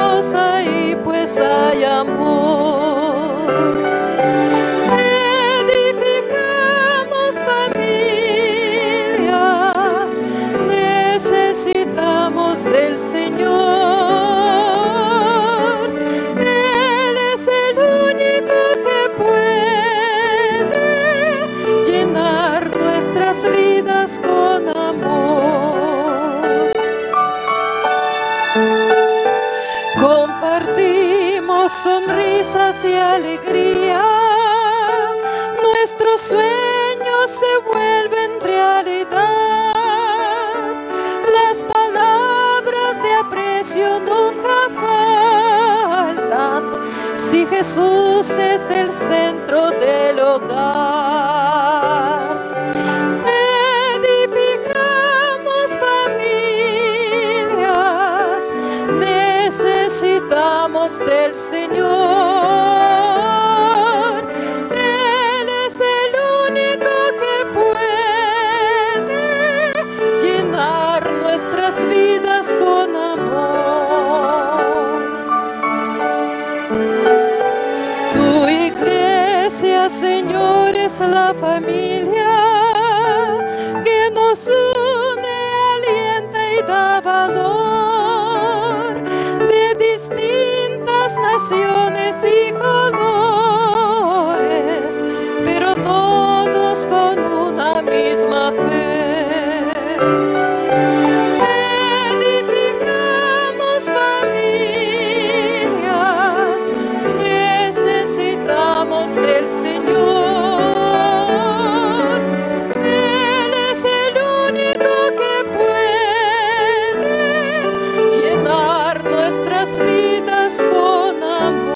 Edifiquemos ahí, pues hay amor. Edificamos familias, necesitamos del Señor. Él es el único que puede llenar nuestras vidas con amor. Compartimos sonrisas y alegría, nuestros sueños se vuelven realidad, las palabras de aprecio nunca faltan, si Jesús es el centro del hogar. Edificamos familias, necesitamos del Señor. Él es el único que puede llenar nuestras vidas con amor. Tu iglesia, Señor, es la familia que nos une, alienta y da valor, de distintas naciones y colores, pero todos con una misma fe. Edificamos familias, necesitamos del Señor. Él es el único que puede llenar nuestras vidas con amor.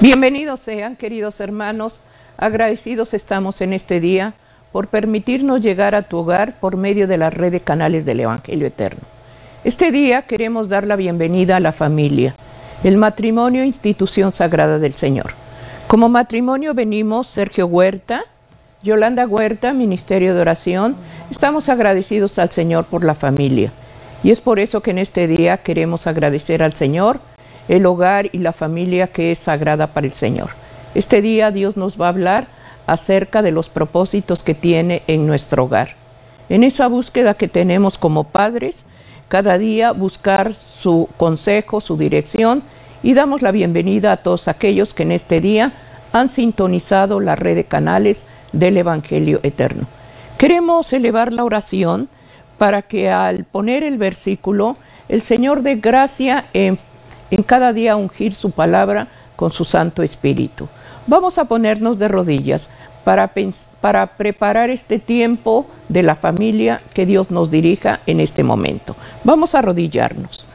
Bienvenidos sean, queridos hermanos, agradecidos estamos en este día por permitirnos llegar a tu hogar por medio de la red de canales del Evangelio Eterno. Este día queremos dar la bienvenida a la familia, el matrimonio institución sagrada del Señor. Como matrimonio venimos Sergio Huerta, Yolanda Huerta, Ministerio de Oración. Estamos agradecidos al Señor por la familia y es por eso que en este día queremos agradecer al Señor el hogar y la familia que es sagrada para el Señor. Este día Dios nos va a hablar acerca de los propósitos que tiene en nuestro hogar. En esa búsqueda que tenemos como padres, cada día buscar su consejo, su dirección, y damos la bienvenida a todos aquellos que en este día han sintonizado la red de canales del Evangelio Eterno. Queremos elevar la oración para que al poner el versículo, el Señor dé gracia en cada día ungir su palabra con su Santo Espíritu. Vamos a ponernos de rodillas para preparar este tiempo de la familia que Dios nos dirija en este momento. Vamos a arrodillarnos.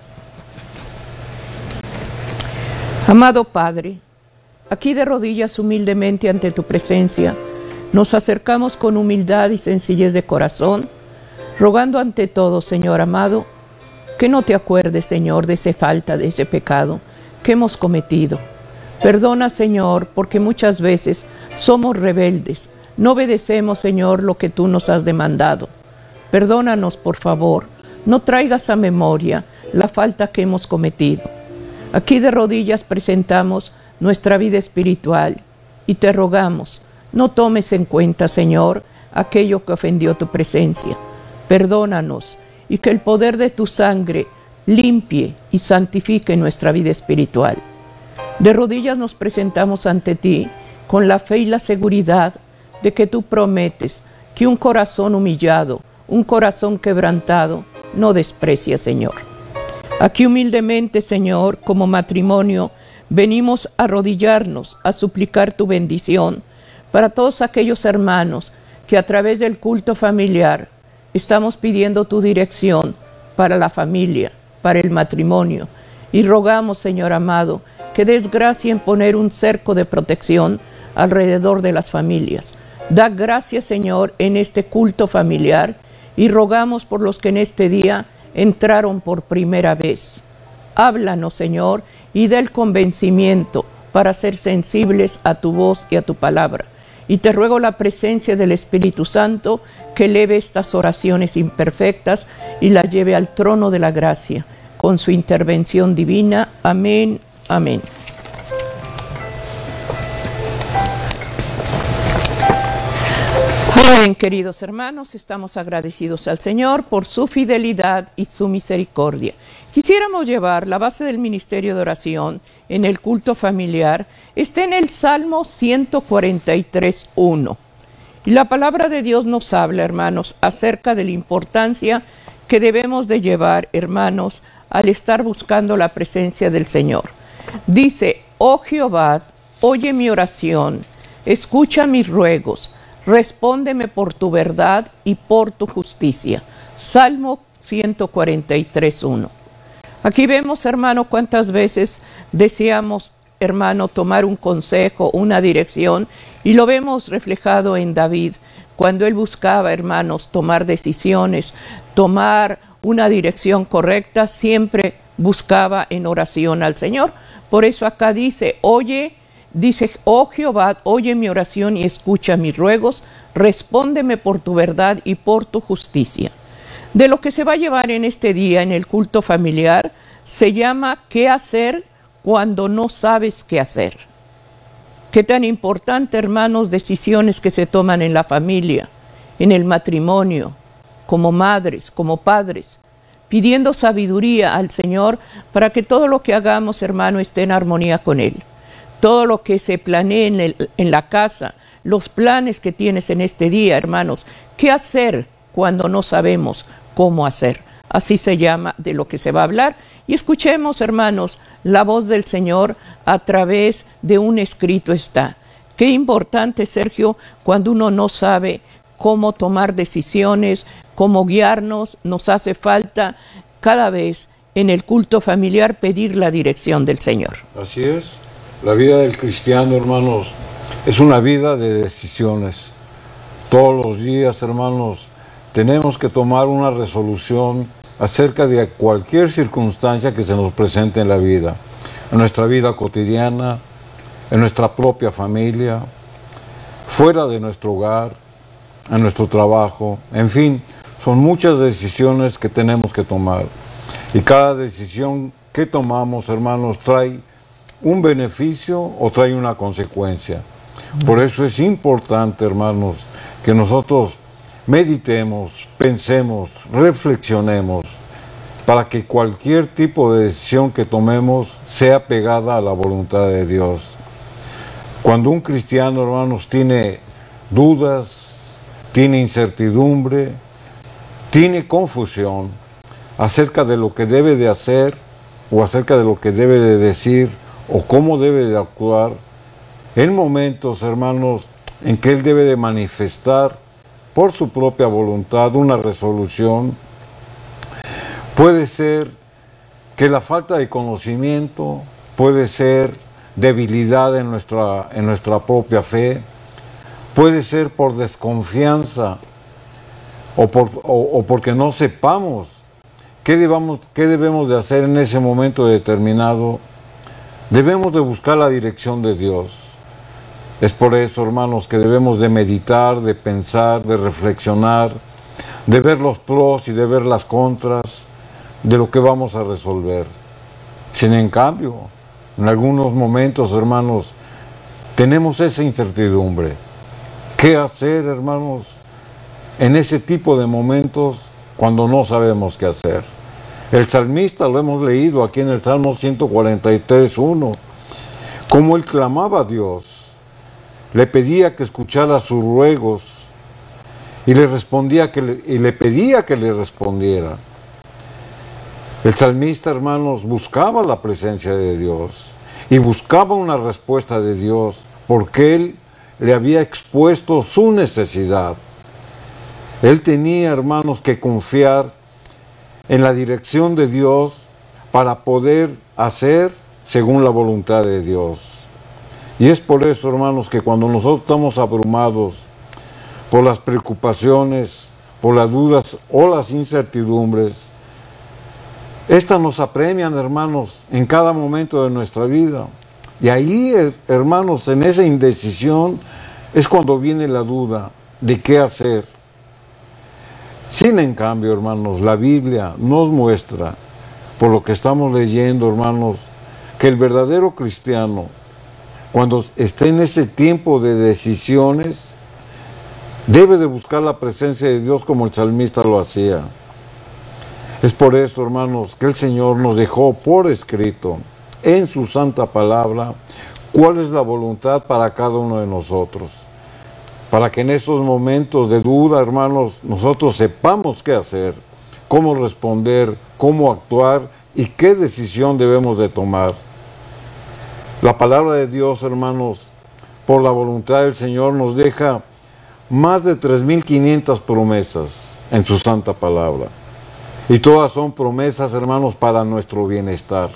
Amado Padre, aquí de rodillas humildemente ante tu presencia, nos acercamos con humildad y sencillez de corazón, rogando ante todo, Señor amado, que no te acuerdes, Señor, de esa falta, de ese pecado que hemos cometido. Perdona, Señor, porque muchas veces somos rebeldes, no obedecemos, Señor, lo que tú nos has demandado. Perdónanos, por favor, no traigas a memoria la falta que hemos cometido. Aquí de rodillas presentamos nuestra vida espiritual y te rogamos, no tomes en cuenta, Señor, aquello que ofendió tu presencia. Perdónanos y que el poder de tu sangre limpie y santifique nuestra vida espiritual. De rodillas nos presentamos ante ti con la fe y la seguridad de que tú prometes que un corazón humillado, un corazón quebrantado, no desprecia, Señor. Aquí humildemente, Señor, como matrimonio, venimos a arrodillarnos, a suplicar tu bendición para todos aquellos hermanos que a través del culto familiar estamos pidiendo tu dirección para la familia, para el matrimonio. Y rogamos, Señor amado, que des gracia en poner un cerco de protección alrededor de las familias. Da gracias, Señor, en este culto familiar y rogamos por los que en este día entraron por primera vez. Háblanos, Señor, y da el convencimiento para ser sensibles a tu voz y a tu palabra. Y te ruego la presencia del Espíritu Santo que eleve estas oraciones imperfectas y las lleve al trono de la gracia, con su intervención divina. Amén, amén. Bien, queridos hermanos, estamos agradecidos al Señor por su fidelidad y su misericordia. Quisiéramos llevar la base del ministerio de oración en el culto familiar. Está en el Salmo 143:1. Y la palabra de Dios nos habla, hermanos, acerca de la importancia que debemos de llevar, hermanos, al estar buscando la presencia del Señor. Dice: oh Jehová, oye mi oración, escucha mis ruegos, respóndeme por tu verdad y por tu justicia. Salmo 143:1. Aquí vemos, hermano, cuántas veces deseamos, hermano, tomar un consejo, una dirección, y lo vemos reflejado en David, cuando él buscaba, hermanos, tomar decisiones, tomar una dirección correcta, siempre buscaba en oración al Señor. Por eso acá dice, oh Jehová, oye mi oración y escucha mis ruegos, respóndeme por tu verdad y por tu justicia. De lo que se va a llevar en este día en el culto familiar, se llama ¿qué hacer cuando no sabes qué hacer? Qué tan importante, hermanos, decisiones que se toman en la familia, en el matrimonio, como madres, como padres, pidiendo sabiduría al Señor para que todo lo que hagamos, hermano, esté en armonía con Él. Todo lo que se planee en la casa, los planes que tienes en este día, hermanos, ¿qué hacer cuando no sabemos cómo hacer? Así se llama de lo que se va a hablar. Y escuchemos, hermanos, la voz del Señor a través de un escrito está. Qué importante, Sergio, cuando uno no sabe cómo tomar decisiones, cómo guiarnos, nos hace falta cada vez en el culto familiar pedir la dirección del Señor. Así es. La vida del cristiano, hermanos, es una vida de decisiones. Todos los días, hermanos, tenemos que tomar una resolución acerca de cualquier circunstancia que se nos presente en la vida. En nuestra vida cotidiana, en nuestra propia familia, fuera de nuestro hogar, en nuestro trabajo. En fin, son muchas decisiones que tenemos que tomar. Y cada decisión que tomamos, hermanos, trae un beneficio o trae una consecuencia. Por eso es importante, hermanos, que nosotros meditemos, pensemos, reflexionemos, para que cualquier tipo de decisión que tomemos sea pegada a la voluntad de Dios. Cuando un cristiano, hermanos, tiene dudas, tiene incertidumbre, tiene confusión acerca de lo que debe de hacer o acerca de lo que debe de decir, o cómo debe de actuar, en momentos, hermanos, en que él debe de manifestar por su propia voluntad una resolución. Puede ser que la falta de conocimiento, puede ser debilidad en nuestra propia fe, puede ser por desconfianza o porque no sepamos qué debemos de hacer en ese momento determinado. Debemos de buscar la dirección de Dios. Es por eso, hermanos, que debemos de meditar, de pensar, de reflexionar, de ver los pros y de ver las contras de lo que vamos a resolver. Sin en cambio, en algunos momentos, hermanos, tenemos esa incertidumbre. ¿Qué hacer, hermanos, en ese tipo de momentos cuando no sabemos qué hacer? El salmista, lo hemos leído aquí en el Salmo 143:1, cómo él clamaba a Dios, le pedía que escuchara sus ruegos y le pedía que le respondiera. El salmista, hermanos, buscaba la presencia de Dios y buscaba una respuesta de Dios porque él le había expuesto su necesidad. Él tenía, hermanos, que confiar en la dirección de Dios para poder hacer según la voluntad de Dios. Y es por eso, hermanos, que cuando nosotros estamos abrumados por las preocupaciones, por las dudas o las incertidumbres, estas nos apremian, hermanos, en cada momento de nuestra vida. Y ahí, hermanos, en esa indecisión es cuando viene la duda de qué hacer. Sin en cambio, hermanos, la Biblia nos muestra, por lo que estamos leyendo, hermanos, que el verdadero cristiano, cuando esté en ese tiempo de decisiones, debe de buscar la presencia de Dios como el salmista lo hacía. Es por esto, hermanos, que el Señor nos dejó por escrito en su santa palabra cuál es la voluntad para cada uno de nosotros. Para que en esos momentos de duda, hermanos, nosotros sepamos qué hacer, cómo responder, cómo actuar y qué decisión debemos de tomar. La palabra de Dios, hermanos, por la voluntad del Señor, nos deja más de 3.500 promesas en su santa palabra. Y todas son promesas, hermanos, para nuestro bienestar.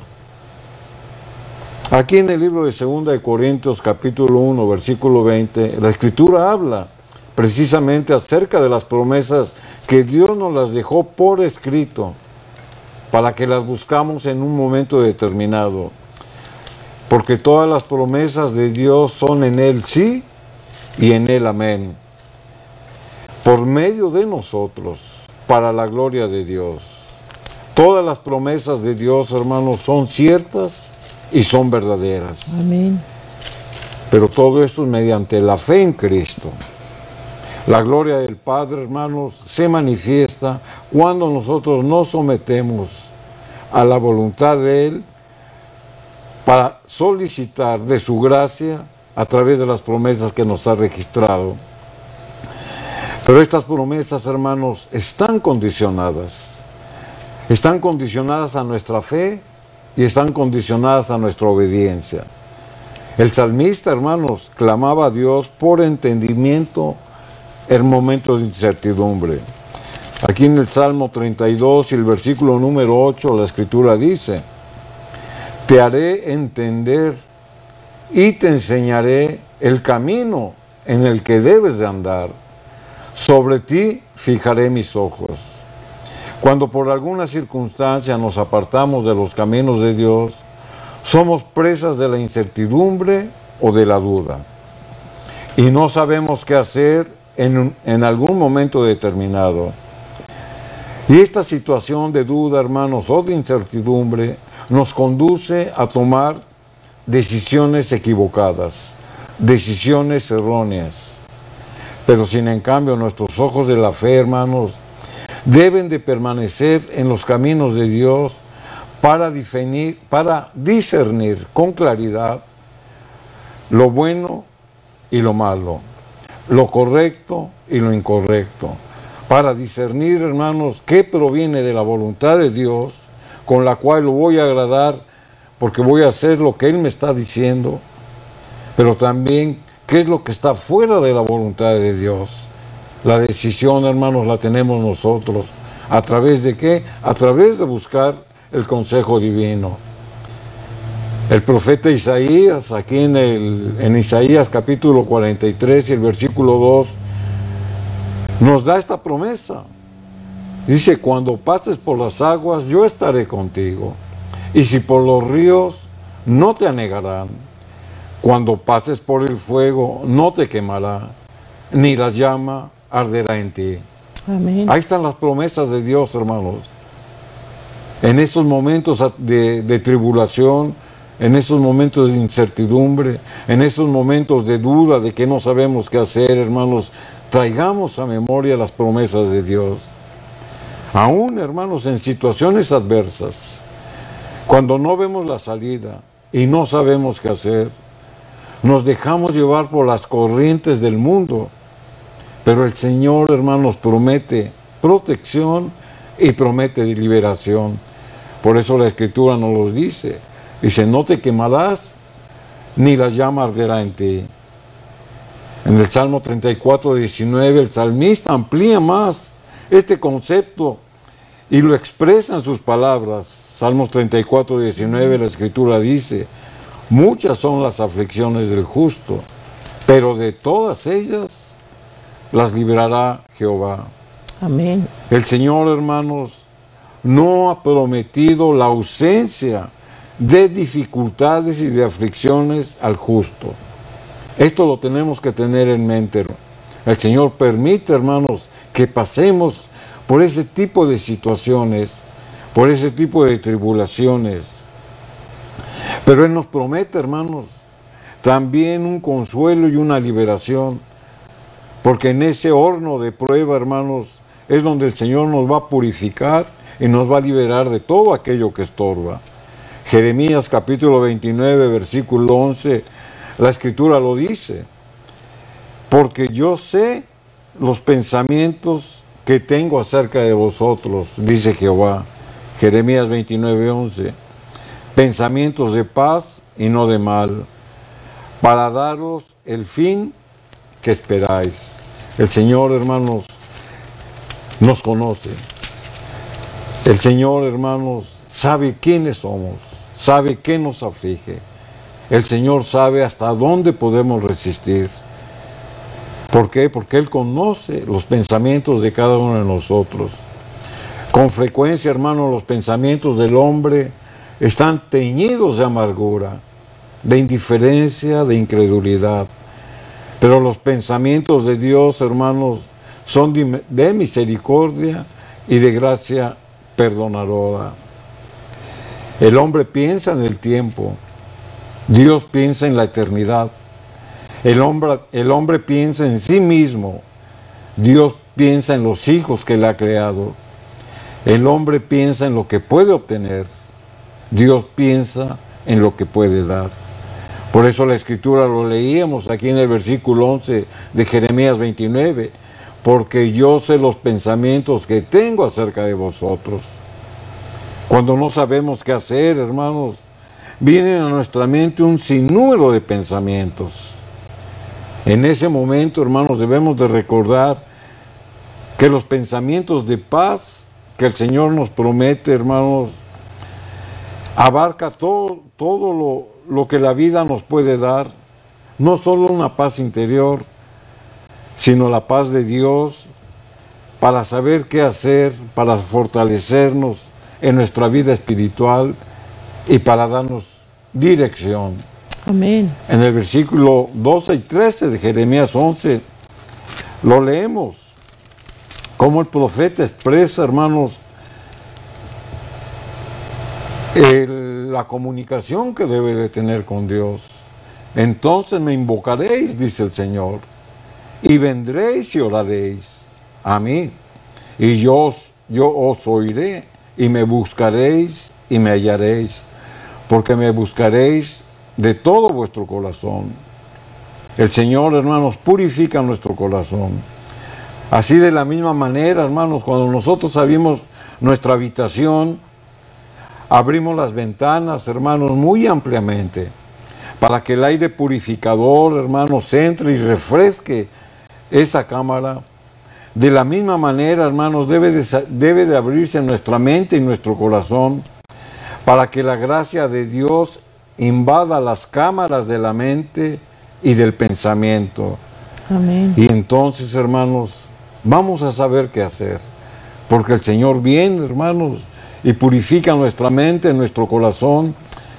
Aquí en el libro de 2 de Corintios, capítulo 1, versículo 20, la Escritura habla precisamente acerca de las promesas que Dios nos las dejó por escrito, para que las buscamos en un momento determinado. Porque todas las promesas de Dios son en Él sí y en Él amén. Por medio de nosotros, para la gloria de Dios. Todas las promesas de Dios, hermanos, son ciertas y son verdaderas. Amén. Pero todo esto es mediante la fe en Cristo. La gloria del Padre, hermanos, se manifiesta cuando nosotros nos sometemos a la voluntad de Él para solicitar de su gracia a través de las promesas que nos ha registrado. Pero estas promesas, hermanos, están condicionadas. Están condicionadas a nuestra fe y están condicionadas a nuestra obediencia. El salmista, hermanos, clamaba a Dios por entendimiento en momentos de incertidumbre. Aquí en el Salmo 32 y el versículo número 8, la Escritura dice: te haré entender y te enseñaré el camino en el que debes de andar. Sobre ti fijaré mis ojos. Cuando por alguna circunstancia nos apartamos de los caminos de Dios, somos presas de la incertidumbre o de la duda. Y no sabemos qué hacer en algún momento determinado. Y esta situación de duda, hermanos, o de incertidumbre, nos conduce a tomar decisiones equivocadas, decisiones erróneas. Pero sin en cambio nuestros ojos de la fe, hermanos, deben de permanecer en los caminos de Dios para discernir con claridad lo bueno y lo malo, lo correcto y lo incorrecto, para discernir, hermanos, qué proviene de la voluntad de Dios, con la cual lo voy a agradar porque voy a hacer lo que Él me está diciendo, pero también qué es lo que está fuera de la voluntad de Dios. La decisión, hermanos, la tenemos nosotros. ¿A través de qué? A través de buscar el consejo divino. El profeta Isaías, aquí en Isaías capítulo 43 y el versículo 2, nos da esta promesa. Dice: cuando pases por las aguas, yo estaré contigo. Y si por los ríos, no te anegarán. Cuando pases por el fuego, no te quemará, ni la llama arderá en ti. Amén. Ahí están las promesas de Dios, hermanos. En estos momentos de tribulación, en estos momentos de incertidumbre, en estos momentos de duda, de que no sabemos qué hacer, hermanos, traigamos a memoria las promesas de Dios. Aún, hermanos, en situaciones adversas, cuando no vemos la salida y no sabemos qué hacer, nos dejamos llevar por las corrientes del mundo. Pero el Señor, hermanos, promete protección y promete liberación. Por eso la Escritura nos lo dice. Dice: no te quemarás, ni la llama arderá en ti. En el Salmo 34, 19, el salmista amplía más este concepto y lo expresa en sus palabras. Salmos 34, 19, la Escritura dice: Muchas son las aflicciones del justo, pero de todas ellas las librará Jehová. Amén. El Señor, hermanos, no ha prometido la ausencia de dificultades y de aflicciones al justo. Esto lo tenemos que tener en mente. El Señor permite, hermanos, que pasemos por ese tipo de situaciones, por ese tipo de tribulaciones. Pero Él nos promete, hermanos, también un consuelo y una liberación, porque en ese horno de prueba, hermanos, es donde el Señor nos va a purificar y nos va a liberar de todo aquello que estorba. Jeremías capítulo 29, versículo 11, la Escritura lo dice: porque yo sé los pensamientos que tengo acerca de vosotros, dice Jehová. Jeremías 29, 11, pensamientos de paz y no de mal, para daros el fin que esperáis. El Señor, hermanos, nos conoce. El Señor, hermanos, sabe quiénes somos, sabe qué nos aflige. El Señor sabe hasta dónde podemos resistir. ¿Por qué? Porque Él conoce los pensamientos de cada uno de nosotros. Con frecuencia, hermanos, los pensamientos del hombre están teñidos de amargura, de indiferencia, de incredulidad. Pero los pensamientos de Dios, hermanos, son de misericordia y de gracia perdonadora. El hombre piensa en el tiempo, Dios piensa en la eternidad. El hombre piensa en sí mismo, Dios piensa en los hijos que Él ha creado. El hombre piensa en lo que puede obtener, Dios piensa en lo que puede dar. Por eso la Escritura lo leíamos aquí en el versículo 11 de Jeremías 29, porque yo sé los pensamientos que tengo acerca de vosotros. Cuando no sabemos qué hacer, hermanos, vienen a nuestra mente un sinnúmero de pensamientos. En ese momento, hermanos, debemos de recordar que los pensamientos de paz que el Señor nos promete, hermanos, abarca todo lo que la vida nos puede dar, no solo una paz interior, sino la paz de Dios para saber qué hacer, para fortalecernos en nuestra vida espiritual y para darnos dirección. Amén. En el versículo 12 y 13 de Jeremías 11 lo leemos, como el profeta expresa, hermanos, la comunicación que debe de tener con Dios. Entonces me invocaréis, dice el Señor, y vendréis y oraréis a mí, y yo os oiré, y me buscaréis y me hallaréis, porque me buscaréis de todo vuestro corazón. El Señor, hermanos, purifica nuestro corazón. Así de la misma manera, hermanos, cuando nosotros abrimos nuestra habitación, abrimos las ventanas, hermanos, muy ampliamente, para que el aire purificador, hermanos, entre y refresque esa cámara. De la misma manera, hermanos, debe de abrirse nuestra mente y nuestro corazón, para que la gracia de Dios invada las cámaras de la mente y del pensamiento. Amén. Y entonces, hermanos, vamos a saber qué hacer, porque el Señor viene, hermanos, y purifica nuestra mente, nuestro corazón,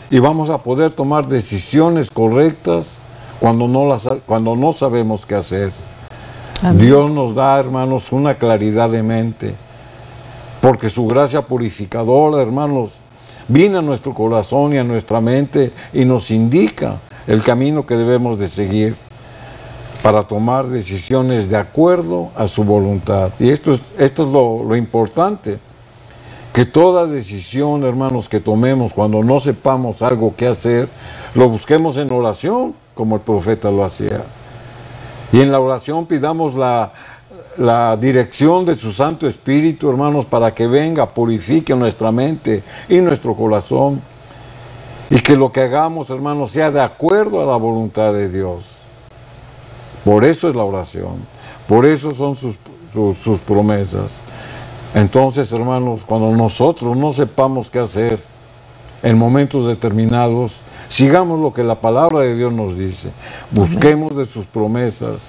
y vamos a poder tomar decisiones correctas cuando no sabemos qué hacer. Amén. Dios nos da, hermanos, una claridad de mente, porque su gracia purificadora, hermanos, viene a nuestro corazón y a nuestra mente y nos indica el camino que debemos de seguir para tomar decisiones de acuerdo a su voluntad. Y esto es lo importante, que toda decisión, hermanos, que tomemos cuando no sepamos algo que hacer, lo busquemos en oración, como el profeta lo hacía. Y en la oración pidamos la dirección de su Santo Espíritu, hermanos, para que venga, purifique nuestra mente y nuestro corazón, y que lo que hagamos, hermanos, sea de acuerdo a la voluntad de Dios. Por eso es la oración, por eso son sus promesas. Entonces, hermanos, cuando nosotros no sepamos qué hacer en momentos determinados, Sigamos lo que la palabra de Dios nos dice. Busquemos de sus promesas.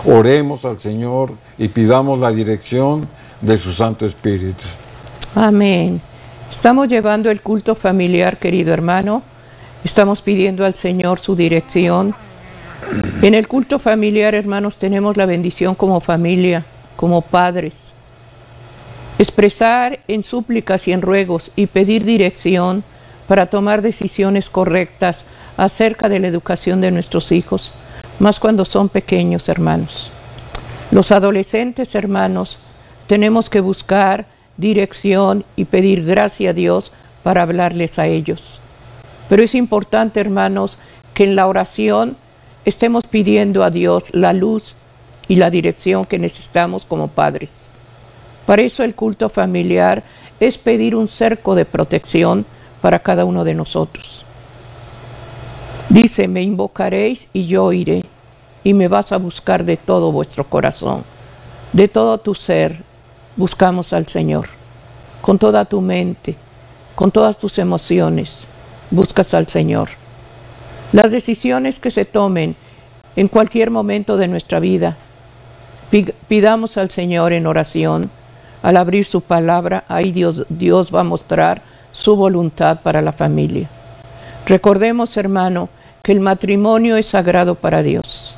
Oremos al Señor y pidamos la dirección de su Santo Espíritu. Amén. Estamos llevando el culto familiar, querido hermano. Estamos pidiendo al Señor su dirección. En el culto familiar, hermanos, tenemos la bendición como familia, como padres. Expresar en súplicas y en ruegos y pedir dirección para tomar decisiones correctas acerca de la educación de nuestros hijos, más cuando son pequeños, hermanos. Los adolescentes, hermanos, tenemos que buscar dirección y pedir gracia a Dios para hablarles a ellos. Pero es importante, hermanos, que en la oración estemos pidiendo a Dios la luz y la dirección que necesitamos como padres. Para eso el culto familiar es pedir un cerco de protección para cada uno de nosotros. Dice, me invocaréis y yo iré, y me vas a buscar de todo vuestro corazón, de todo tu ser. Buscamos al Señor, con toda tu mente, con todas tus emociones, buscas al Señor. Las decisiones que se tomen en cualquier momento de nuestra vida, pidamos al Señor en oración. Al abrir su palabra, ahí Dios va a mostrar su voluntad para la familia. Recordemos, hermano, que el matrimonio es sagrado para Dios.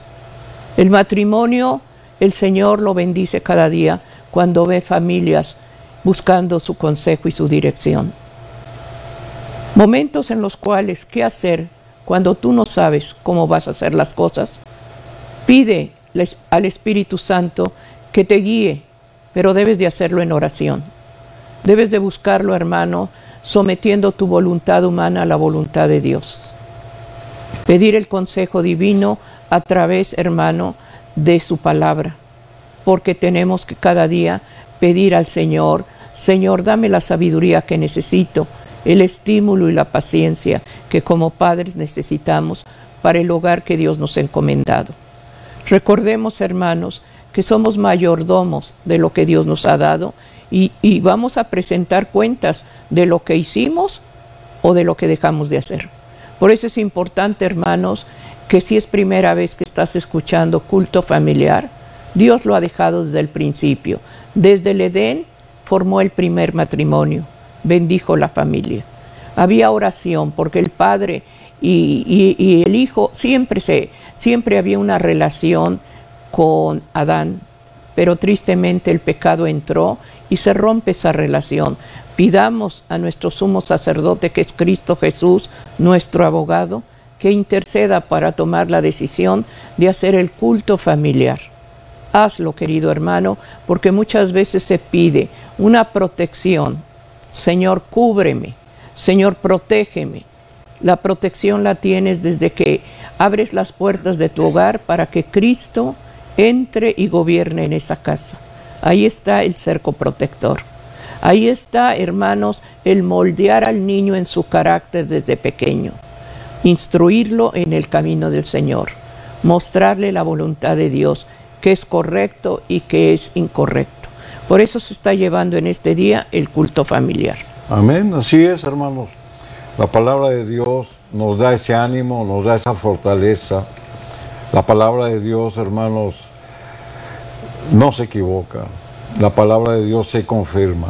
El matrimonio, el Señor lo bendice cada día cuando ve familias buscando su consejo y su dirección. Momentos en los cuales, ¿qué hacer cuando tú no sabes cómo vas a hacer las cosas? Pide al Espíritu Santo que te guíe, pero debes de hacerlo en oración. Debes de buscarlo, hermano, sometiendo tu voluntad humana a la voluntad de Dios. Pedir el consejo divino a través, hermano, de su palabra, porque tenemos que cada día pedir al Señor, Señor, dame la sabiduría que necesito, el estímulo y la paciencia que como padres necesitamos para el hogar que Dios nos ha encomendado. Recordemos, hermanos, que somos mayordomos de lo que Dios nos ha dado y vamos a presentar cuentas de lo que hicimos o de lo que dejamos de hacer. Por eso es importante, hermanos, que si es primera vez que estás escuchando culto familiar, Dios lo ha dejado desde el principio. Desde el Edén formó el primer matrimonio, bendijo la familia. Había oración porque el padre y el hijo siempre había una relación con Adán, pero tristemente el pecado entró y se rompe esa relación. Pidamos a nuestro sumo sacerdote, que es Cristo Jesús, nuestro abogado, que interceda para tomar la decisión de hacer el culto familiar. Hazlo, querido hermano, porque muchas veces se pide una protección. Señor, cúbreme. Señor, protégeme. La protección la tienes desde que abres las puertas de tu hogar para que Cristo entre y gobierne en esa casa. Ahí está el cerco protector. Ahí está, hermanos, el moldear al niño en su carácter desde pequeño. Instruirlo en el camino del Señor. Mostrarle la voluntad de Dios, que es correcto y que es incorrecto. Por eso se está llevando en este día el culto familiar. Amén, así es, hermanos. La palabra de Dios nos da ese ánimo, nos da esa fortaleza. La palabra de Dios, hermanos, no se equivoca. La palabra de Dios se confirma.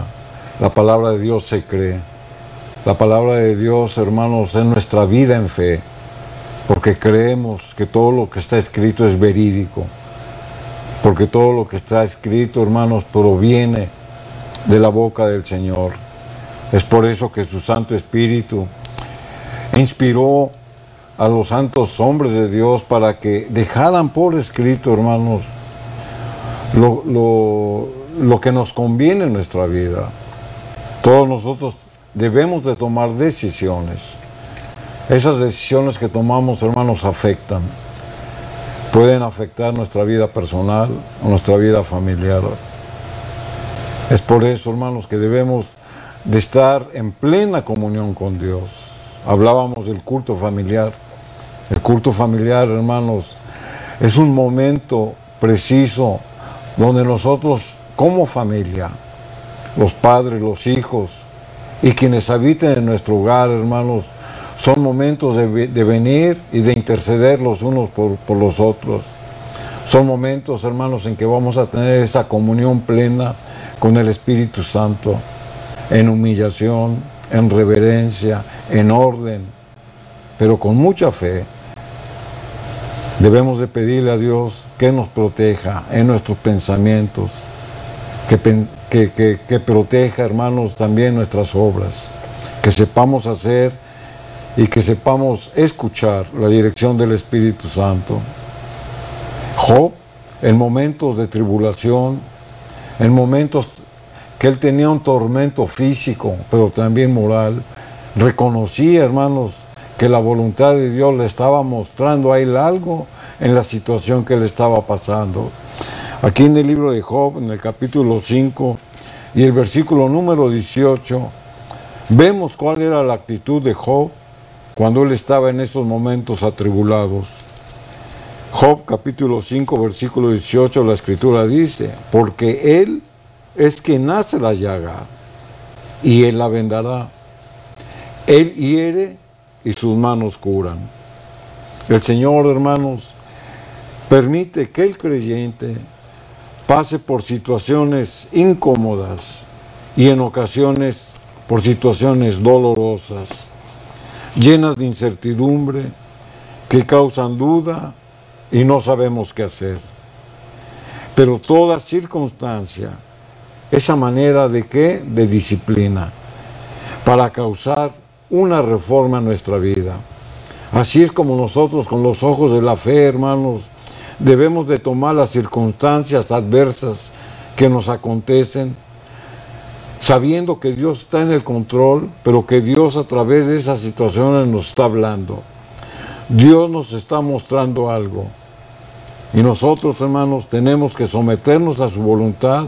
La palabra de Dios se cree. La palabra de Dios, hermanos, es nuestra vida en fe, porque creemos que todo lo que está escrito es verídico, porque todo lo que está escrito, hermanos, proviene de la boca del Señor. Es por eso que su Santo Espíritu inspiró a los santos hombres de Dios para que dejaran por escrito, hermanos, lo que nos conviene en nuestra vida. Todos nosotros debemos de tomar decisiones. Esas decisiones que tomamos, hermanos, afectan. Pueden afectar nuestra vida personal, nuestra vida familiar. Es por eso, hermanos, que debemos de estar en plena comunión con Dios. Hablábamos del culto familiar. El culto familiar, hermanos, es un momento preciso donde nosotros, como familia, los padres, los hijos y quienes habiten en nuestro hogar, hermanos, Son momentos de venir y de interceder los unos por los otros. Son momentos, hermanos, en que vamos a tener esa comunión plena con el Espíritu Santo, en humillación, en reverencia, en orden, pero con mucha fe. Debemos de pedirle a Dios que nos proteja en nuestros pensamientos, que proteja, hermanos, también nuestras obras, que sepamos hacer y que sepamos escuchar la dirección del Espíritu Santo. Job, en momentos de tribulación, en momentos que él tenía un tormento físico, pero también moral, reconocía, hermanos, que la voluntad de Dios le estaba mostrando a él algo en la situación que él estaba pasando. Aquí en el libro de Job, en el capítulo 5 y el versículo número 18, vemos cuál era la actitud de Job cuando él estaba en esos momentos atribulados. Job capítulo 5, versículo 18, la Escritura dice: porque Él es quien hace la llaga, y Él la vendará. Él hiere y sus manos curan. El Señor, hermanos, permite que el creyente pase por situaciones incómodas y en ocasiones por situaciones dolorosas, llenas de incertidumbre, que causan duda y no sabemos qué hacer. Pero toda circunstancia, esa manera de qué, de disciplina, para causar una reforma en nuestra vida. Así es como nosotros, con los ojos de la fe, hermanos, debemos de tomar las circunstancias adversas que nos acontecen, sabiendo que Dios está en el control, pero que Dios a través de esas situaciones nos está hablando. Dios nos está mostrando algo. Y nosotros, hermanos, tenemos que someternos a su voluntad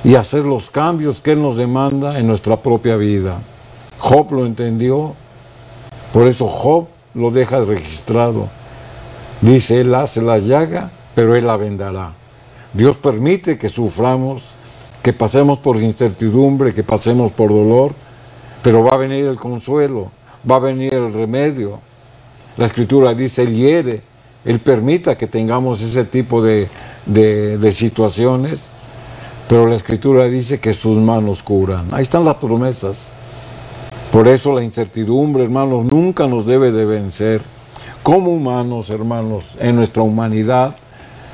y hacer los cambios que Él nos demanda en nuestra propia vida. Job lo entendió, por eso Job lo deja registrado. Dice, Él hace la llaga, pero Él la vendará. Dios permite que suframos, que pasemos por incertidumbre, que pasemos por dolor, pero va a venir el consuelo, va a venir el remedio. La Escritura dice, Él hiere, Él permita que tengamos ese tipo de situaciones, pero la Escritura dice que sus manos curan. Ahí están las promesas. Por eso la incertidumbre, hermanos, nunca nos debe de vencer. Como humanos, hermanos, en nuestra humanidad,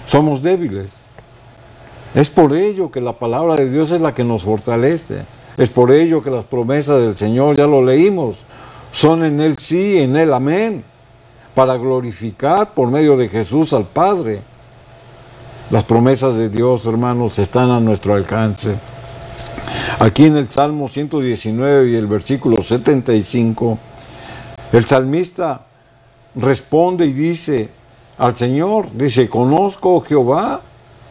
somos débiles. Es por ello que la palabra de Dios es la que nos fortalece. Es por ello que las promesas del Señor, ya lo leímos, son en Él sí, en Él amén, para glorificar por medio de Jesús al Padre. Las promesas de Dios, hermanos, están a nuestro alcance. Aquí en el Salmo 119 y el versículo 75, el salmista responde y dice al Señor, dice, conozco, oh Jehová,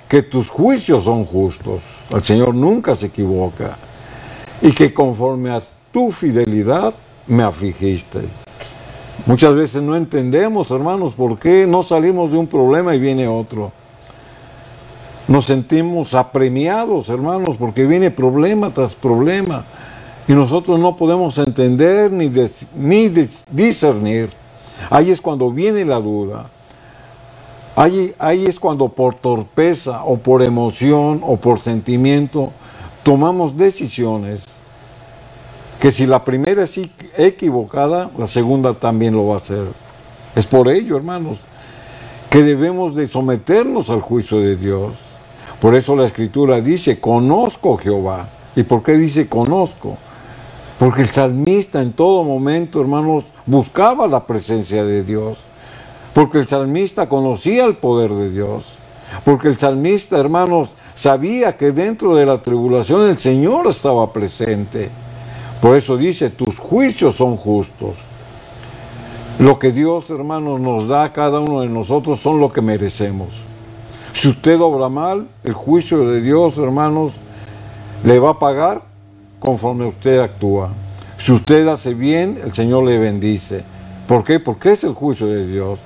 que tus juicios son justos. El Señor nunca se equivoca. Y que conforme a tu fidelidad me afligiste. Muchas veces no entendemos, hermanos, por qué no salimos de un problema y viene otro. Nos sentimos apremiados, hermanos, porque viene problema tras problema. Y nosotros no podemos entender ni discernir. Ahí es cuando viene la duda. Ahí es cuando por torpeza o por emoción o por sentimiento tomamos decisiones que si la primera es equivocada, la segunda también lo va a hacer. Es por ello, hermanos, que debemos de someternos al juicio de Dios. Por eso la Escritura dice, conozco Jehová. ¿Y por qué dice conozco? Porque el salmista en todo momento, hermanos, buscaba la presencia de Dios. Porque el salmista conocía el poder de Dios. Porque el salmista, hermanos, sabía que dentro de la tribulación el Señor estaba presente. Por eso dice, tus juicios son justos. Lo que Dios, hermanos, nos da a cada uno de nosotros son lo que merecemos. Si usted obra mal, el juicio de Dios, hermanos, le va a pagar conforme usted actúa. Si usted hace bien, el Señor le bendice. ¿Por qué? Porque es el juicio de Dios.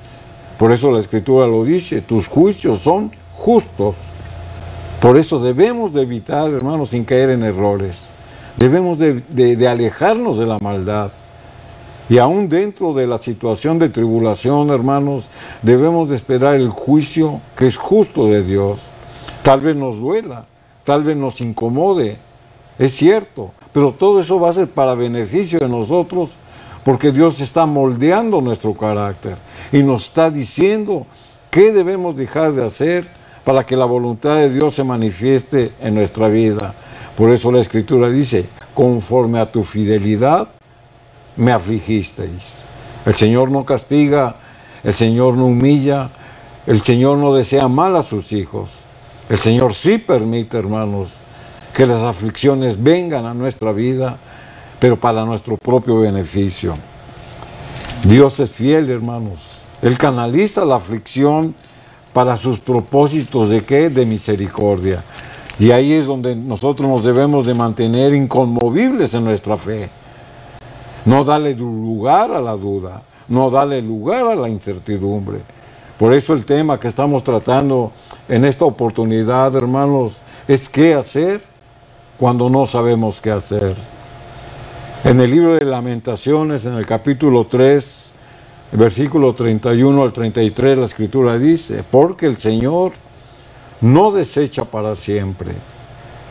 Por eso la Escritura lo dice, tus juicios son justos. Por eso debemos de evitar, hermanos, sin caer en errores. Debemos de alejarnos de la maldad. Y aún dentro de la situación de tribulación, hermanos, debemos de esperar el juicio que es justo de Dios. Tal vez nos duela, tal vez nos incomode, es cierto, pero todo eso va a ser para beneficio de nosotros, porque Dios está moldeando nuestro carácter y nos está diciendo qué debemos dejar de hacer para que la voluntad de Dios se manifieste en nuestra vida. Por eso la Escritura dice, conforme a tu fidelidad me afligisteis. El Señor no castiga, el Señor no humilla, el Señor no desea mal a sus hijos. El Señor sí permite, hermanos, que las aflicciones vengan a nuestra vida, pero para nuestro propio beneficio. Dios es fiel, hermanos. Él canaliza la aflicción para sus propósitos ¿de qué? De misericordia. Y ahí es donde nosotros nos debemos de mantener inconmovibles en nuestra fe. No darle lugar a la duda, no darle lugar a la incertidumbre. Por eso el tema que estamos tratando en esta oportunidad, hermanos, es qué hacer cuando no sabemos qué hacer. En el libro de Lamentaciones, en el capítulo 3, versículo 31 al 33, la Escritura dice, porque el Señor no desecha para siempre,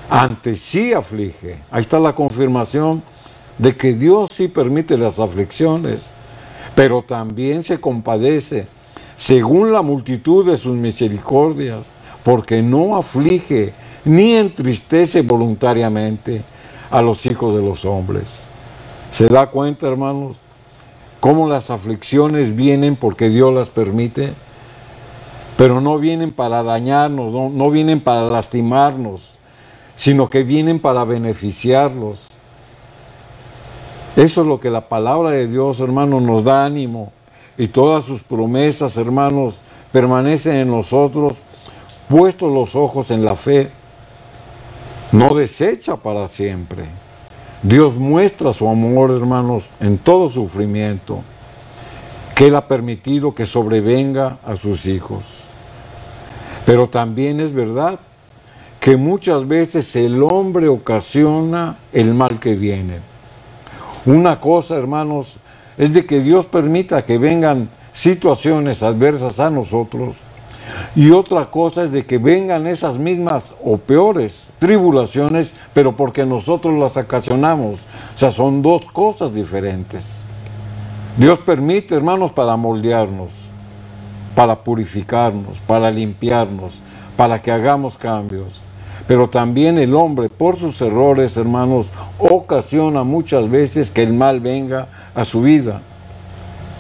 antes sí aflige. Ahí está la confirmación de que Dios sí permite las aflicciones, pero también se compadece según la multitud de sus misericordias, porque no aflige ni entristece voluntariamente a los hijos de los hombres. ¿Se da cuenta, hermanos, cómo las aflicciones vienen porque Dios las permite? Pero no vienen para dañarnos, no vienen para lastimarnos, sino que vienen para beneficiarlos. Eso es lo que la palabra de Dios, hermanos, nos da ánimo. Y todas sus promesas, hermanos, permanecen en nosotros, puestos los ojos en la fe. No desecha para siempre. Dios muestra su amor, hermanos, en todo sufrimiento que Él ha permitido que sobrevenga a sus hijos. Pero también es verdad que muchas veces el hombre ocasiona el mal que viene. Una cosa, hermanos, es de que Dios permita que vengan situaciones adversas a nosotros, y otra cosa es de que vengan esas mismas o peores tribulaciones, pero porque nosotros las ocasionamos. O sea, son dos cosas diferentes. Dios permite, hermanos, para moldearnos, para purificarnos, para limpiarnos, para que hagamos cambios. Pero también el hombre, por sus errores, hermanos, ocasiona muchas veces que el mal venga a su vida.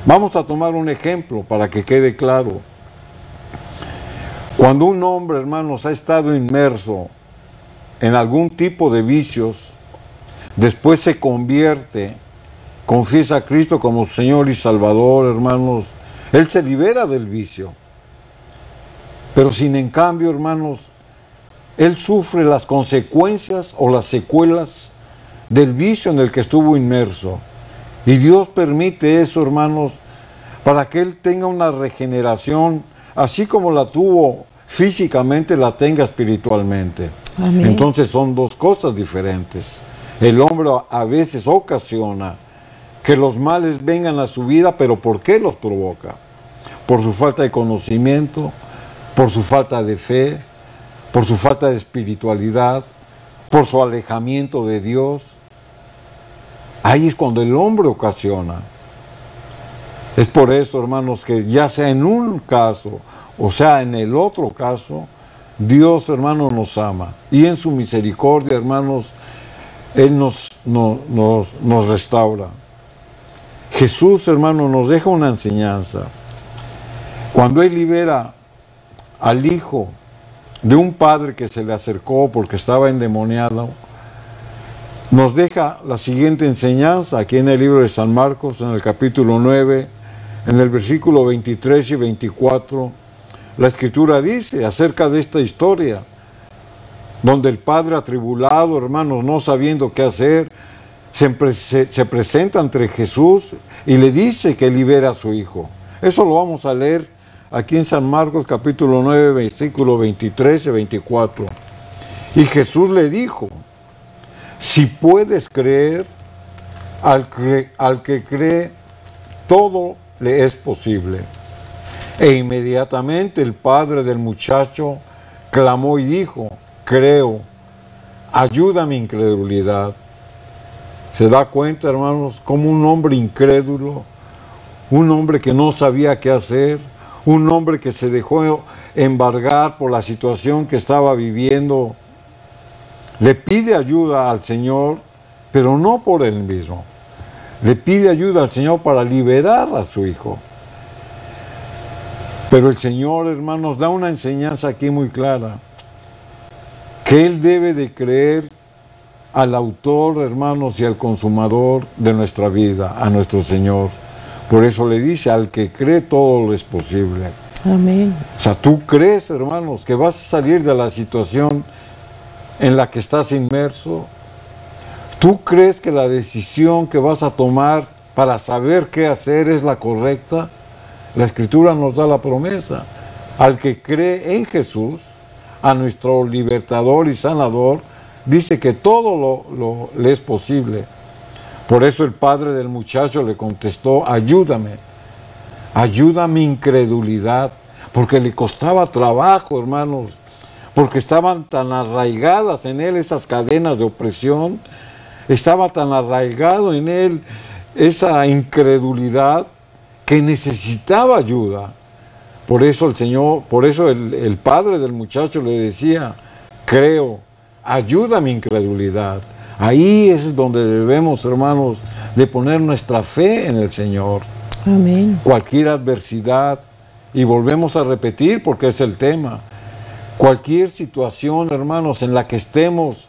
Vamos a tomar un ejemplo para que quede claro. Cuando un hombre, hermanos, ha estado inmerso en algún tipo de vicios, después se convierte, confiesa a Cristo como Señor y Salvador, hermanos, él se libera del vicio. Pero sin en cambio, hermanos, él sufre las consecuencias o las secuelas del vicio en el que estuvo inmerso. Y Dios permite eso, hermanos, para que él tenga una regeneración, así como la tuvo físicamente, la tenga espiritualmente. Amén. Entonces son dos cosas diferentes. El hombre a veces ocasiona que los males vengan a su vida, pero ¿por qué los provoca? Por su falta de conocimiento, por su falta de fe, por su falta de espiritualidad, por su alejamiento de Dios. Ahí es cuando el hombre ocasiona. Es por eso, hermanos, que ya sea en un caso o sea en el otro caso, Dios, hermanos, nos ama. Y en su misericordia, hermanos, Él nos restaura. Jesús, hermanos, nos deja una enseñanza. Cuando Él libera al hijo de un padre que se le acercó porque estaba endemoniado, nos deja la siguiente enseñanza aquí en el libro de San Marcos, en el capítulo 9, en el versículo 23 y 24. La Escritura dice acerca de esta historia, donde el padre atribulado, hermanos, no sabiendo qué hacer, se presenta ante Jesús y le dice que libera a su hijo. Eso lo vamos a leer aquí en San Marcos capítulo 9, versículo 23 y 24. Y Jesús le dijo: si puedes creer, al que cree todo le es posible. E inmediatamente el padre del muchacho clamó y dijo, creo, ayuda a mi incredulidad. ¿Se da cuenta, hermanos, cómo un hombre incrédulo, un hombre que no sabía qué hacer, un hombre que se dejó embargar por la situación que estaba viviendo, le pide ayuda al Señor, pero no por él mismo. Le pide ayuda al Señor para liberar a su hijo. Pero el Señor, hermanos, da una enseñanza aquí muy clara, que Él debe de creer al autor, hermanos, y al consumador de nuestra vida, a nuestro Señor. Por eso le dice, al que cree todo lo es posible. Amén. O sea, tú crees, hermanos, que vas a salir de la situación en la que estás inmerso. Tú crees que la decisión que vas a tomar para saber qué hacer es la correcta. La Escritura nos da la promesa. Al que cree en Jesús, a nuestro libertador y sanador, dice que todo le es posible. Por eso el padre del muchacho le contestó, ayúdame, ayuda a mi incredulidad, porque le costaba trabajo, hermanos, porque estaban tan arraigadas en él esas cadenas de opresión, estaba tan arraigado en él esa incredulidad que necesitaba ayuda. Por eso el Señor, por eso el padre del muchacho le decía, creo, ayuda a mi incredulidad. Ahí es donde debemos, hermanos, de poner nuestra fe en el Señor. Amén. Cualquier adversidad, y volvemos a repetir porque es el tema, cualquier situación, hermanos, en la que estemos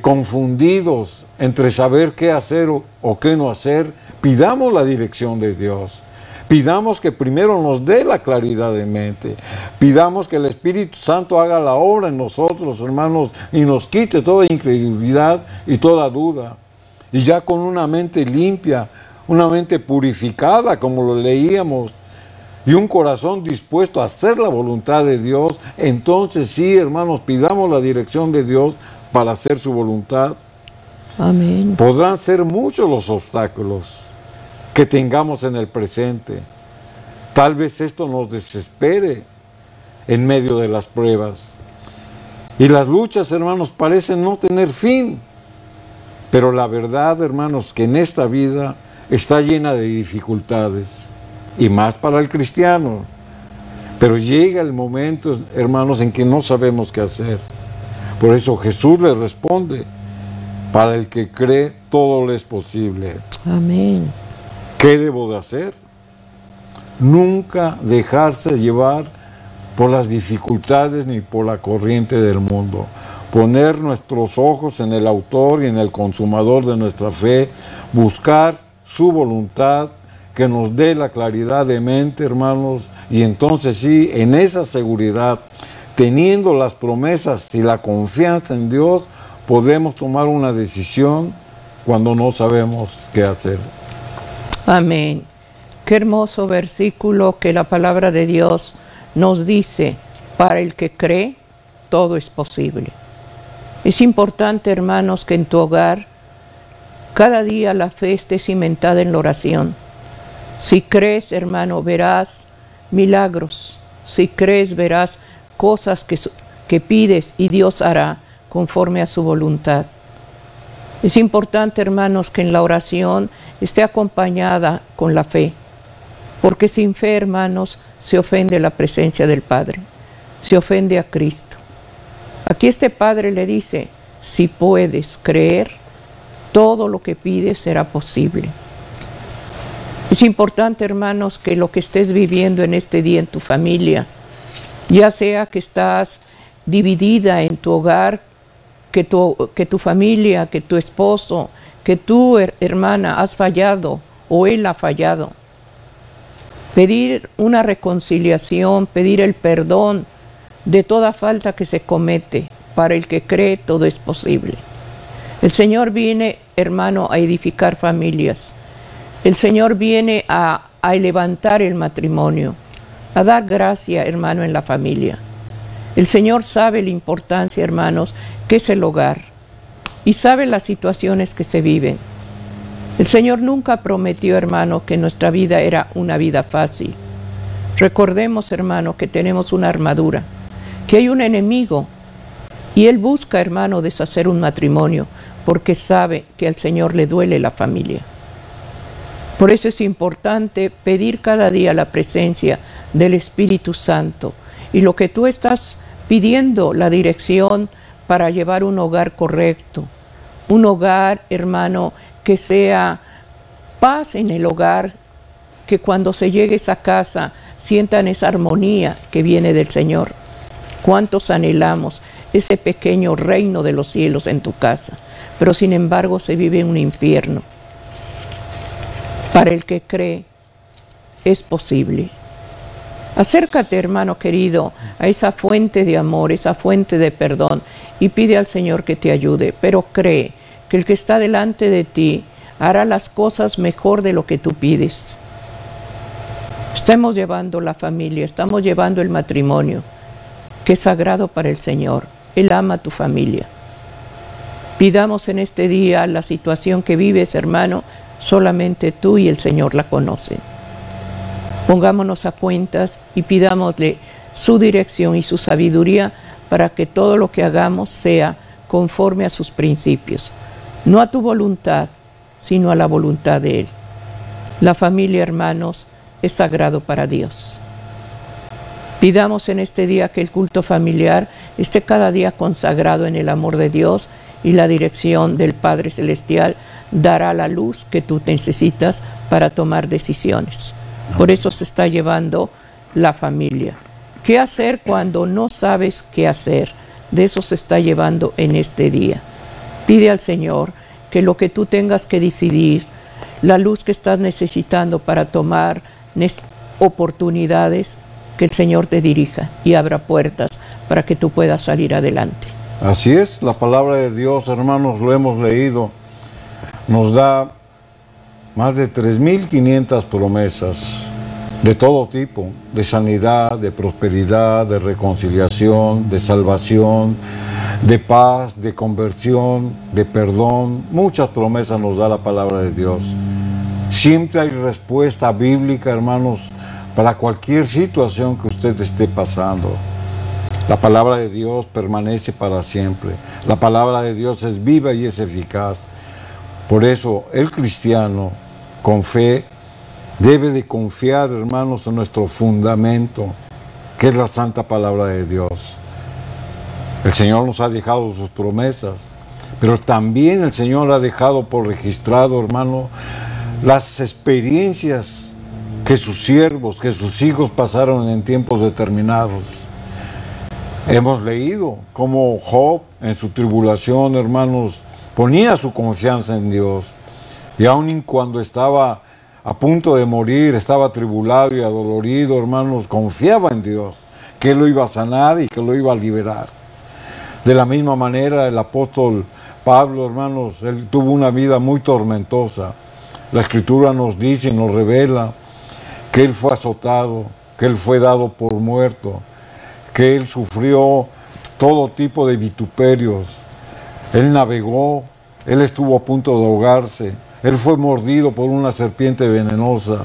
confundidos entre saber qué hacer o qué no hacer, pidamos la dirección de Dios. Pidamos que primero nos dé la claridad de mente. Pidamos que el Espíritu Santo haga la obra en nosotros, hermanos, y nos quite toda incredulidad y toda duda. Y ya con una mente limpia, una mente purificada, como lo leíamos, y un corazón dispuesto a hacer la voluntad de Dios, entonces sí, hermanos, pidamos la dirección de Dios para hacer su voluntad. Amén. Podrán ser muchos los obstáculos que tengamos en el presente. Tal vez esto nos desespere en medio de las pruebas. Y las luchas, hermanos, parecen no tener fin. Pero la verdad, hermanos, que en esta vida está llena de dificultades. Y más para el cristiano. Pero llega el momento, hermanos, en que no sabemos qué hacer. Por eso Jesús le responde, para el que cree, todo le es posible. Amén. ¿Qué debo de hacer? Nunca dejarse llevar por las dificultades ni por la corriente del mundo. Poner nuestros ojos en el autor y en el consumador de nuestra fe. Buscar su voluntad, que nos dé la claridad de mente, hermanos. Y entonces sí, en esa seguridad, teniendo las promesas y la confianza en Dios, podemos tomar una decisión cuando no sabemos qué hacer. Amén. Qué hermoso versículo que la palabra de Dios nos dice, para el que cree, todo es posible. Es importante, hermanos, que en tu hogar cada día la fe esté cimentada en la oración. Si crees, hermano, verás milagros. Si crees, verás cosas que pides y Dios hará conforme a su voluntad. Es importante, hermanos, que en la oración esté acompañada con la fe, porque sin fe, hermanos, se ofende la presencia del Padre, se ofende a Cristo. Aquí este Padre le dice, si puedes creer, todo lo que pides será posible. Es importante, hermanos, que lo que estés viviendo en este día en tu familia, ya sea que estás dividida en tu hogar, que tu familia, que tu esposo, que tu hermana has fallado o él ha fallado. Pedir una reconciliación, pedir el perdón de toda falta que se comete. Para el que cree, todo es posible. El Señor viene, hermano, a edificar familias. El Señor viene a levantar el matrimonio, a dar gracia, hermano, en la familia. El Señor sabe la importancia, hermanos, que es el hogar, y sabe las situaciones que se viven. El Señor nunca prometió, hermano, que nuestra vida era una vida fácil. Recordemos, hermano, que tenemos una armadura, que hay un enemigo, y él busca, hermano, deshacer un matrimonio, porque sabe que al Señor le duele la familia. Por eso es importante pedir cada día la presencia del Espíritu Santo, y lo que tú estás pidiendo, la dirección para llevar un hogar correcto, un hogar, hermano, que sea paz en el hogar, que cuando se llegue a esa casa sientan esa armonía que viene del Señor. ¿Cuántos anhelamos ese pequeño reino de los cielos en tu casa? Pero sin embargo se vive en un infierno. Para el que cree, es posible. Acércate, hermano querido, a esa fuente de amor, esa fuente de perdón, y pide al Señor que te ayude, pero cree que el que está delante de ti hará las cosas mejor de lo que tú pides. Estamos llevando la familia, estamos llevando el matrimonio, que es sagrado para el Señor. Él ama a tu familia. Pidamos en este día la situación que vives, hermano, solamente tú y el Señor la conocen. Pongámonos a cuentas y pidámosle su dirección y su sabiduría para que todo lo que hagamos sea conforme a sus principios. No a tu voluntad, sino a la voluntad de Él. La familia, hermanos, es sagrado para Dios. Pidamos en este día que el culto familiar esté cada día consagrado en el amor de Dios, y la dirección del Padre Celestial dará la luz que tú necesitas para tomar decisiones. Por eso se está llevando la familia. ¿Qué hacer cuando no sabes qué hacer? De eso se está llevando en este día. Pide al Señor que lo que tú tengas que decidir, la luz que estás necesitando para tomar oportunidades, que el Señor te dirija y abra puertas para que tú puedas salir adelante. Así es, la palabra de Dios, hermanos, lo hemos leído, nos da más de 3.500 promesas de todo tipo, de sanidad, de prosperidad, de reconciliación, de salvación, de paz, de conversión, de perdón. Muchas promesas nos da la palabra de Dios. Siempre hay respuesta bíblica, hermanos, para cualquier situación que usted esté pasando. La palabra de Dios permanece para siempre. La palabra de Dios es viva y es eficaz. Por eso el cristiano con fe debe de confiar, hermanos, en nuestro fundamento, que es la santa palabra de Dios. El Señor nos ha dejado sus promesas, pero también el Señor ha dejado por registrado, hermano, las experiencias que sus siervos, que sus hijos pasaron en tiempos determinados. Hemos leído cómo Job en su tribulación, hermanos, ponía su confianza en Dios. Y aun cuando estaba a punto de morir, estaba atribulado y adolorido, hermanos, confiaba en Dios, que Él lo iba a sanar y que lo iba a liberar. De la misma manera, el apóstol Pablo, hermanos, él tuvo una vida muy tormentosa. La Escritura nos dice y nos revela que él fue azotado, que él fue dado por muerto, que él sufrió todo tipo de vituperios. Él navegó, él estuvo a punto de ahogarse, él fue mordido por una serpiente venenosa,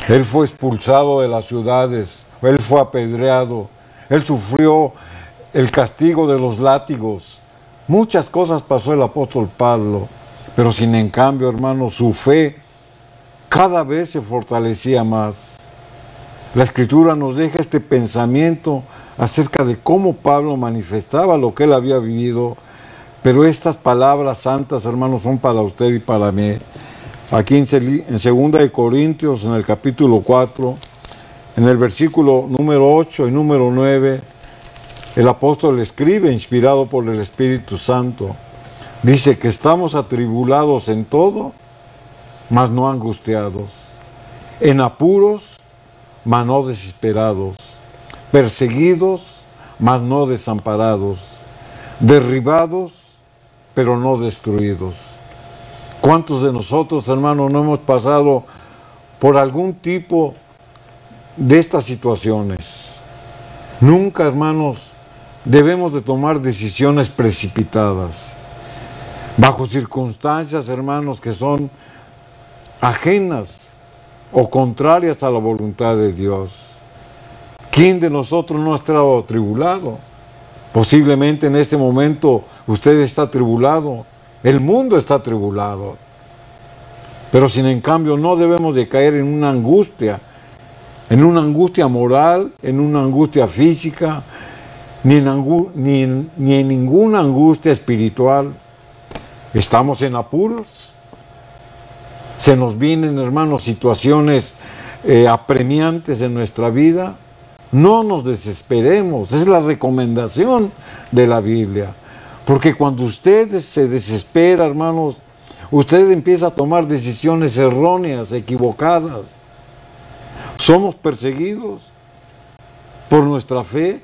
él fue expulsado de las ciudades, él fue apedreado, él sufrió el castigo de los látigos. Muchas cosas pasó el apóstol Pablo, pero sin en cambio, hermanos, su fe cada vez se fortalecía más. La Escritura nos deja este pensamiento acerca de cómo Pablo manifestaba lo que él había vivido, pero estas palabras santas, hermanos, son para usted y para mí. Aquí en 2 Corintios, en el capítulo 4, en el versículo número 8 y número 9, el apóstol escribe, inspirado por el Espíritu Santo, dice que estamos atribulados en todo, mas no angustiados, en apuros, mas no desesperados, perseguidos, mas no desamparados, derribados, pero no destruidos. ¿Cuántos de nosotros, hermanos, no hemos pasado por algún tipo de estas situaciones? Nunca, hermanos, debemos de tomar decisiones precipitadas, bajo circunstancias, hermanos, que son ajenas o contrarias a la voluntad de Dios. ¿Quién de nosotros no ha estado atribulado? Posiblemente en este momento usted está atribulado, el mundo está atribulado. Pero sin en cambio no debemos de caer en una angustia moral, en una angustia física, ni en ninguna angustia espiritual. Estamos en apuros. Se nos vienen, hermanos, situaciones apremiantes en nuestra vida. No nos desesperemos, es la recomendación de la Biblia. Porque cuando usted se desespera, hermanos, usted empieza a tomar decisiones erróneas, equivocadas. Somos perseguidos por nuestra fe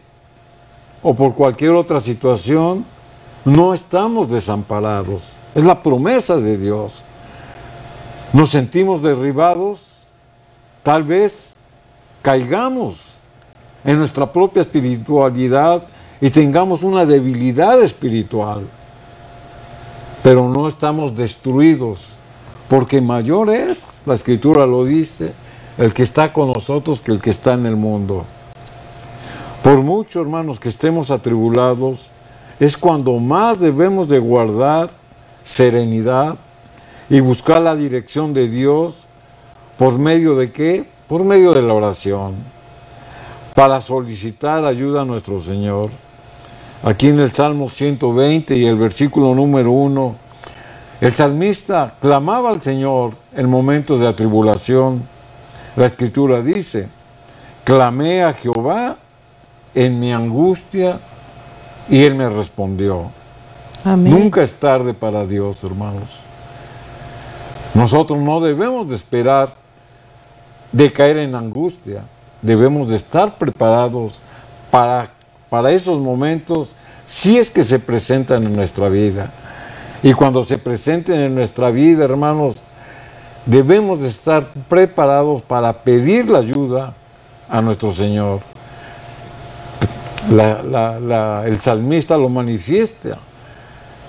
o por cualquier otra situación. No estamos desamparados. Es la promesa de Dios. Nos sentimos derribados, tal vez caigamos en nuestra propia espiritualidad y tengamos una debilidad espiritual. Pero no estamos destruidos, porque mayor es, la Escritura lo dice, el que está con nosotros que el que está en el mundo. Por mucho, hermanos, que estemos atribulados, es cuando más debemos de guardar serenidad y buscar la dirección de Dios. ¿Por medio de qué? Por medio de la oración, para solicitar ayuda a nuestro Señor. Aquí en el Salmo 120 y el versículo número 1, el salmista clamaba al Señor en momentos de atribulación. La Escritura dice: clamé a Jehová en mi angustia y Él me respondió. Amén. Nunca es tarde para Dios, hermanos. Nosotros no debemos de esperar de caer en angustia. Debemos de estar preparados para esos momentos, si es que se presentan en nuestra vida. Y cuando se presenten en nuestra vida, hermanos, debemos de estar preparados para pedir la ayuda a nuestro Señor. El salmista lo manifiesta.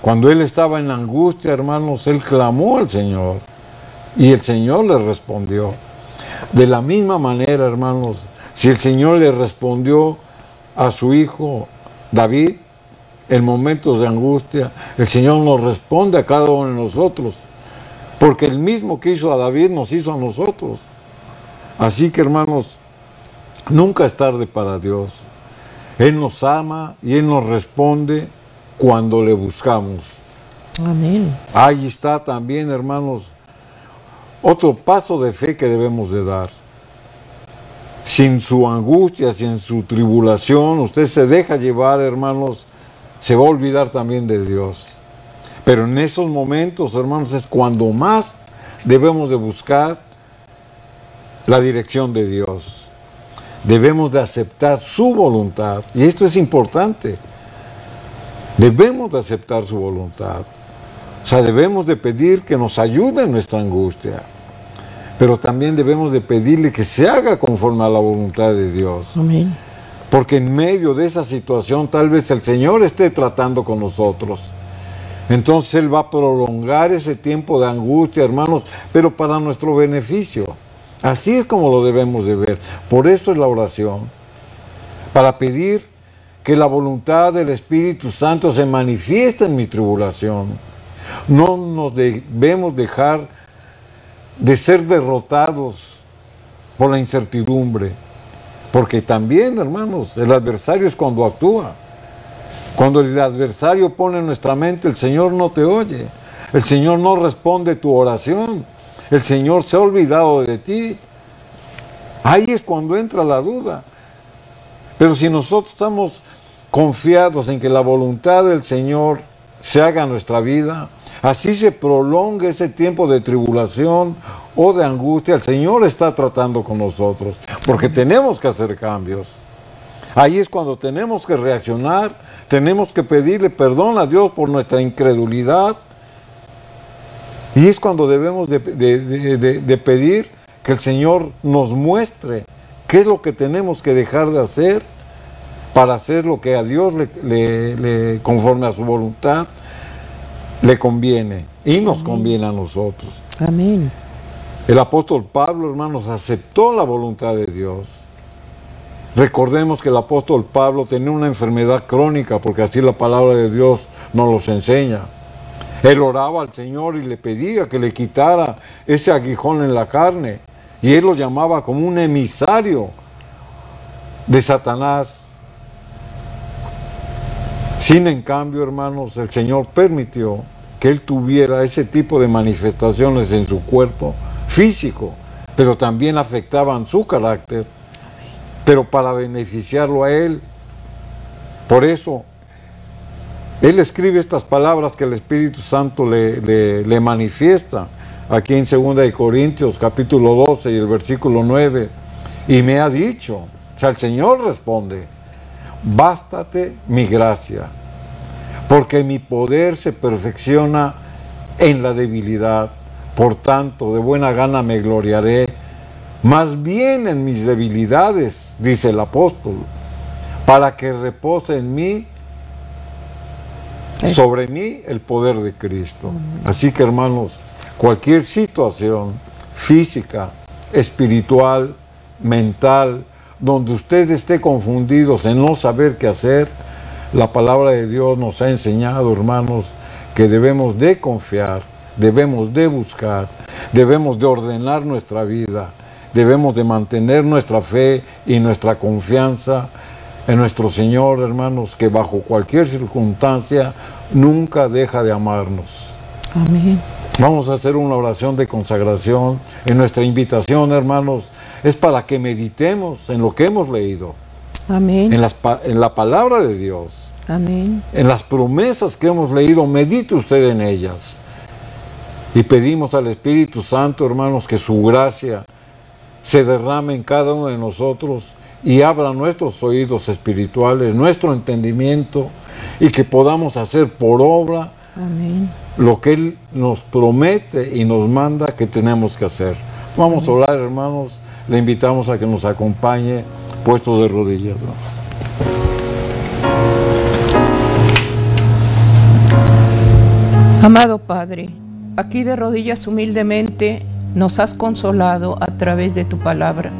Cuando él estaba en angustia, hermanos, él clamó al Señor y el Señor le respondió. De la misma manera, hermanos, si el Señor le respondió a su hijo David en momentos de angustia, el Señor nos responde a cada uno de nosotros, porque el mismo que hizo a David nos hizo a nosotros. Así que, hermanos, nunca es tarde para Dios. Él nos ama y Él nos responde cuando le buscamos. Amén. Ahí está también, hermanos, otro paso de fe que debemos de dar. Sin su angustia, sin su tribulación, usted se deja llevar, hermanos, se va a olvidar también de Dios. Pero en esos momentos, hermanos, es cuando más debemos de buscar la dirección de Dios. Debemos de aceptar su voluntad. Y esto es importante. Debemos de aceptar su voluntad. O sea, debemos de pedir que nos ayude en nuestra angustia. Pero también debemos de pedirle que se haga conforme a la voluntad de Dios. Amén. Porque en medio de esa situación tal vez el Señor esté tratando con nosotros. Entonces Él va a prolongar ese tiempo de angustia, hermanos, pero para nuestro beneficio. Así es como lo debemos de ver. Por eso es la oración. Para pedir que la voluntad del Espíritu Santo se manifieste en mi tribulación. No nos debemos dejar de ser derrotados por la incertidumbre. Porque también, hermanos, el adversario es cuando actúa. Cuando el adversario pone en nuestra mente, el Señor no te oye. El Señor no responde tu oración. El Señor se ha olvidado de ti. Ahí es cuando entra la duda. Pero si nosotros estamos confiados en que la voluntad del Señor se haga en nuestra vida, así se prolonga ese tiempo de tribulación o de angustia, el Señor está tratando con nosotros, porque tenemos que hacer cambios. Ahí es cuando tenemos que reaccionar, tenemos que pedirle perdón a Dios por nuestra incredulidad, y es cuando debemos de pedir que el Señor nos muestre qué es lo que tenemos que dejar de hacer para hacer lo que a Dios conforme a su voluntad le conviene y nos conviene a nosotros. Amén. El apóstol Pablo, hermanos, aceptó la voluntad de Dios. Recordemos que el apóstol Pablo tenía una enfermedad crónica, porque así la palabra de Dios nos los enseña. Él oraba al Señor y le pedía que le quitara ese aguijón en la carne. Y él lo llamaba como un emisario de Satanás. Sin en cambio, hermanos, el Señor permitió que él tuviera ese tipo de manifestaciones en su cuerpo físico, pero también afectaban su carácter, pero para beneficiarlo a él. Por eso, él escribe estas palabras que el Espíritu Santo le manifiesta aquí en 2 Corintios capítulo 12 y el versículo 9. Y me ha dicho, o sea, el Señor responde: bástate mi gracia, porque mi poder se perfecciona en la debilidad. Por tanto, de buena gana me gloriaré, más bien en mis debilidades, dice el apóstol, para que repose en mí, sobre mí, el poder de Cristo. Así que, hermanos, cualquier situación física, espiritual, mental, donde usted esté confundido en no saber qué hacer, la palabra de Dios nos ha enseñado, hermanos, que debemos de confiar, debemos de buscar, debemos de ordenar nuestra vida, debemos de mantener nuestra fe y nuestra confianza en nuestro Señor, hermanos, que bajo cualquier circunstancia nunca deja de amarnos. Amén. Vamos a hacer una oración de consagración. En nuestra invitación, hermanos, es para que meditemos en lo que hemos leído. Amén. En la palabra de Dios. Amén. En las promesas que hemos leído, medite usted en ellas. Y pedimos al Espíritu Santo, hermanos, que su gracia se derrame en cada uno de nosotros y abra nuestros oídos espirituales, nuestro entendimiento, y que podamos hacer por obra Amén. lo que Él nos promete y nos manda que tenemos que hacer. Vamos a orar, hermanos. Le invitamos a que nos acompañe puestos de rodillas, ¿no? Amado Padre, aquí de rodillas humildemente nos has consolado a través de tu palabra.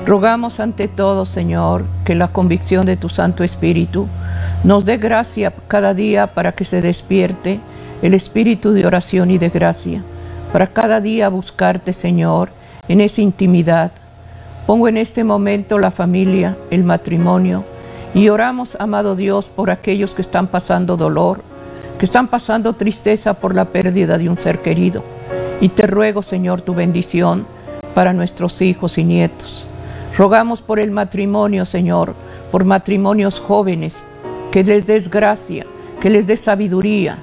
Rogamos ante todo, Señor, que la convicción de tu Santo Espíritu nos dé gracia cada día para que se despierte el espíritu de oración y de gracia, para cada día buscarte, Señor, en esa intimidad. Pongo en este momento la familia, el matrimonio, y oramos, amado Dios, por aquellos que están pasando dolor, que están pasando tristeza por la pérdida de un ser querido. Y te ruego, Señor, tu bendición para nuestros hijos y nietos. Rogamos por el matrimonio, Señor, por matrimonios jóvenes, que les des gracia, que les des sabiduría.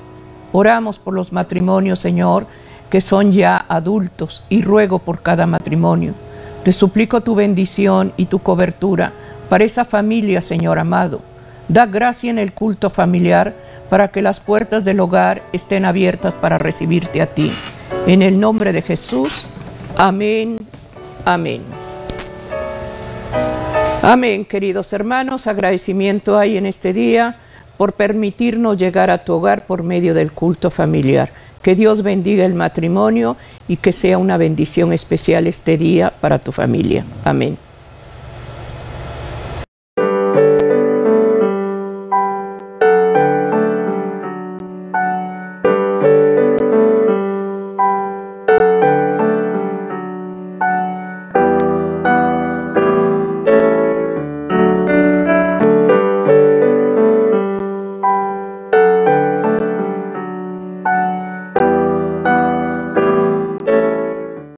Oramos por los matrimonios, Señor, que son ya adultos, y ruego por cada matrimonio. Te suplico tu bendición y tu cobertura para esa familia, Señor amado. Da gracia en el culto familiar para que las puertas del hogar estén abiertas para recibirte a ti. En el nombre de Jesús. Amén. Amén. Amén, queridos hermanos. Agradecimiento hay en este día por permitirnos llegar a tu hogar por medio del culto familiar. Que Dios bendiga el matrimonio y que sea una bendición especial este día para tu familia. Amén.